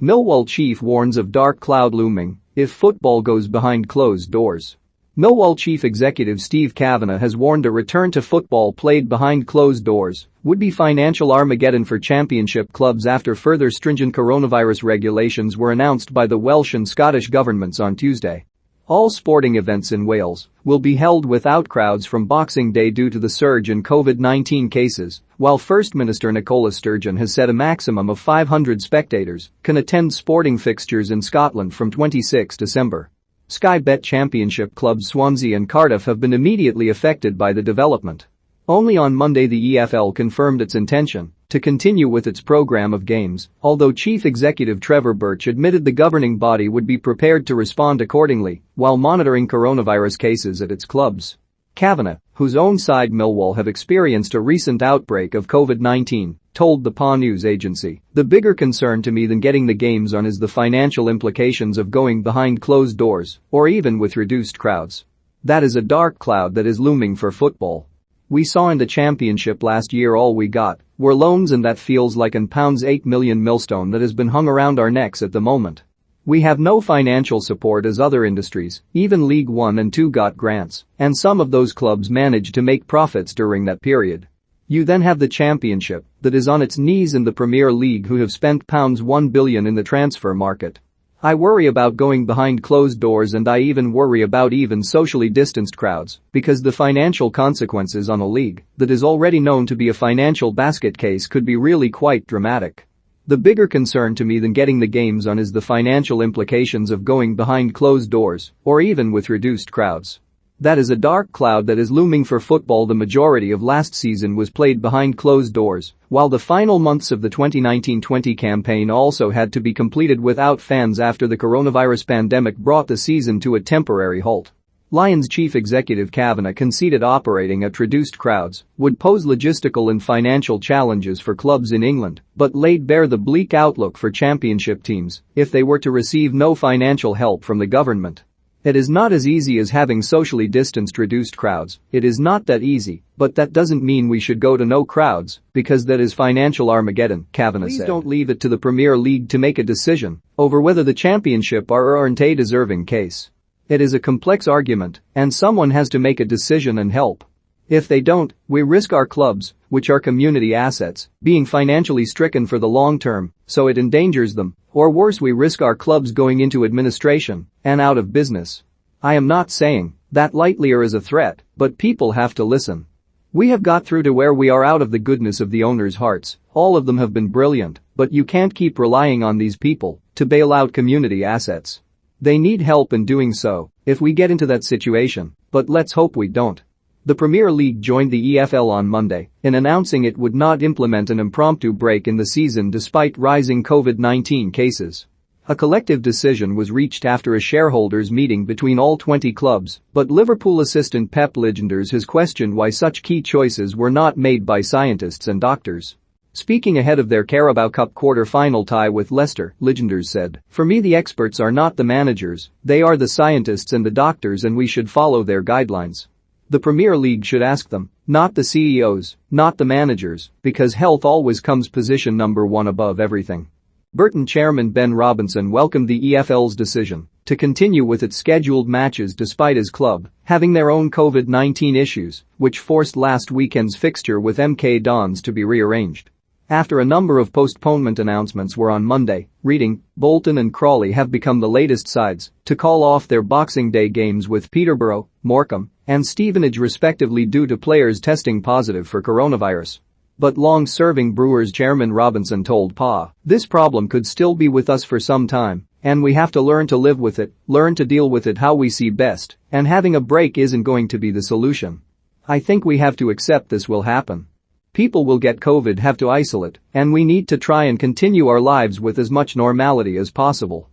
Millwall chief warns of dark cloud looming if football goes behind closed doors. Millwall chief executive Steve Kavanagh has warned a return to football played behind closed doors would be financial Armageddon for championship clubs after further stringent coronavirus regulations were announced by the Welsh and Scottish governments on Tuesday. All sporting events in Wales will be held without crowds from Boxing Day due to the surge in COVID-19 cases, while First Minister Nicola Sturgeon has said a maximum of 500 spectators can attend sporting fixtures in Scotland from 26 December. Sky Bet Championship clubs Swansea and Cardiff have been immediately affected by the development. Only on Monday the EFL confirmed its intention to continue with its program of games, although Chief Executive Trevor Birch admitted the governing body would be prepared to respond accordingly while monitoring coronavirus cases at its clubs. Kavanagh, whose own side Millwall have experienced a recent outbreak of COVID-19, told the PA news agency, "The bigger concern to me than getting the games on is the financial implications of going behind closed doors, or even with reduced crowds. That is a dark cloud that is looming for football. We saw in the Championship last year all we got were loans, and that feels like an £8 million millstone that has been hung around our necks at the moment. We have no financial support as other industries, even League 1 and 2 got grants, and some of those clubs managed to make profits during that period. You then have the Championship that is on its knees and the Premier League who have spent £1 billion in the transfer market. I worry about going behind closed doors, and I even worry about even socially distanced crowds because the financial consequences on a league that is already known to be a financial basket case could be really quite dramatic. The bigger concern to me than getting the games on is the financial implications of going behind closed doors, or even with reduced crowds. That is a dark cloud that is looming for football. The majority of last season was played behind closed doors, while the final months of the 2019-20 campaign also had to be completed without fans after the coronavirus pandemic brought the season to a temporary halt. Lions chief executive Kavanagh conceded operating at reduced crowds would pose logistical and financial challenges for clubs in England, but laid bare the bleak outlook for championship teams if they were to receive no financial help from the government. It is not as easy as having socially distanced reduced crowds. It is not that easy, but that doesn't mean we should go to no crowds, because that is financial Armageddon, Kavanagh said. Please don't leave it to the Premier League to make a decision over whether the Championship are or aren't a deserving case. It is a complex argument, and someone has to make a decision and help. If they don't, we risk our clubs, which are community assets, being financially stricken for the long term, so it endangers them, or worse, we risk our clubs going into administration and out of business. I am not saying that lightly or as a threat, but people have to listen. We have got through to where we are out of the goodness of the owners' hearts. All of them have been brilliant, but you can't keep relying on these people to bail out community assets. They need help in doing so if we get into that situation, but let's hope we don't." The Premier League joined the EFL on Monday in announcing it would not implement an impromptu break in the season despite rising COVID-19 cases. A collective decision was reached after a shareholders' meeting between all 20 clubs, but Liverpool assistant Pep Lijnders has questioned why such key choices were not made by scientists and doctors. Speaking ahead of their Carabao Cup quarter-final tie with Leicester, Lijnders said, "For me, the experts are not the managers, they are the scientists and the doctors, and we should follow their guidelines. The Premier League should ask them, not the CEOs, not the managers, because health always comes position number one above everything." Burton chairman Ben Robinson welcomed the EFL's decision to continue with its scheduled matches despite his club having their own COVID-19 issues, which forced last weekend's fixture with MK Dons to be rearranged. After a number of postponement announcements were on Monday, Reading, Bolton and Crawley have become the latest sides to call off their Boxing Day games with Peterborough, Morecambe and Stevenage respectively due to players testing positive for coronavirus. But long-serving Brewers chairman Robinson told PA, "This problem could still be with us for some time, and we have to learn to live with it, learn to deal with it how we see best, and having a break isn't going to be the solution. I think we have to accept this will happen. People will get COVID, have to isolate, and we need to try and continue our lives with as much normality as possible."